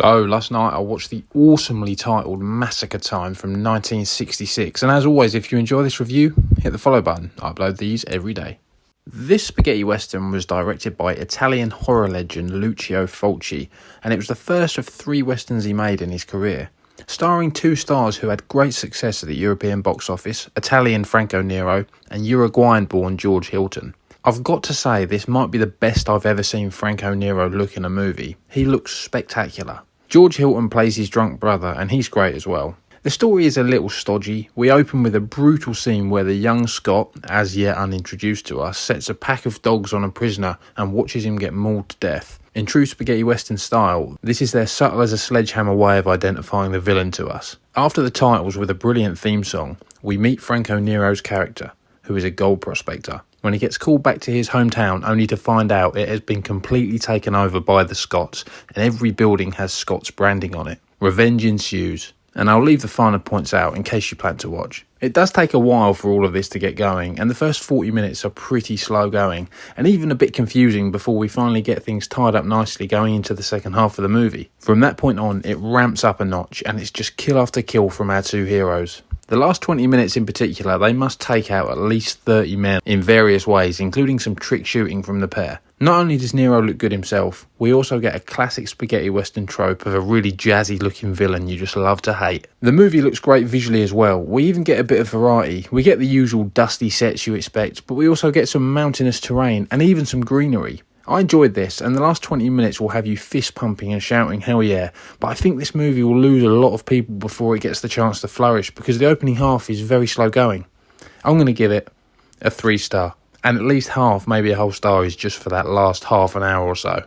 So last night I watched the awesomely titled Massacre Time from 1966, and as always, if you enjoy this review, hit the follow button. I upload these every day. This spaghetti western was directed by Italian horror legend Lucio Fulci, and it was the first of 3 westerns he made in his career. Starring 2 stars who had great success at the European box office, Italian Franco Nero and Uruguayan-born George Hilton. I've got to say, this might be the best I've ever seen Franco Nero look in a movie. He looks spectacular. George Hilton plays his drunk brother, and he's great as well. The story is a little stodgy. We open with a brutal scene where the young Scot, as yet unintroduced to us, sets a pack of dogs on a prisoner and watches him get mauled to death. In true spaghetti western style, this is their subtle as a sledgehammer way of identifying the villain to us. After the titles with a brilliant theme song, we meet Franco Nero's character, who is a gold prospector, when he gets called back to his hometown only to find out it has been completely taken over by the Scots and every building has Scots branding on it. Revenge ensues, and I'll leave the finer points out in case you plan to watch. It does take a while for all of this to get going, and the first 40 minutes are pretty slow going and even a bit confusing before we finally get things tied up nicely going into the second half of the movie. From that point on, it ramps up a notch and it's just kill after kill from our 2 heroes. The last 20 minutes in particular, they must take out at least 30 men in various ways, including some trick shooting from the pair. Not only does Nero look good himself, we also get a classic spaghetti western trope of a really jazzy looking villain you just love to hate. The movie looks great visually as well. We even get a bit of variety. We get the usual dusty sets you expect, but we also get some mountainous terrain and even some greenery. I enjoyed this, and the last 20 minutes will have you fist pumping and shouting hell yeah, but I think this movie will lose a lot of people before it gets the chance to flourish because the opening half is very slow going. I'm going to give it a 3 star, and at least half, maybe a whole star, is just for that last half an hour or so.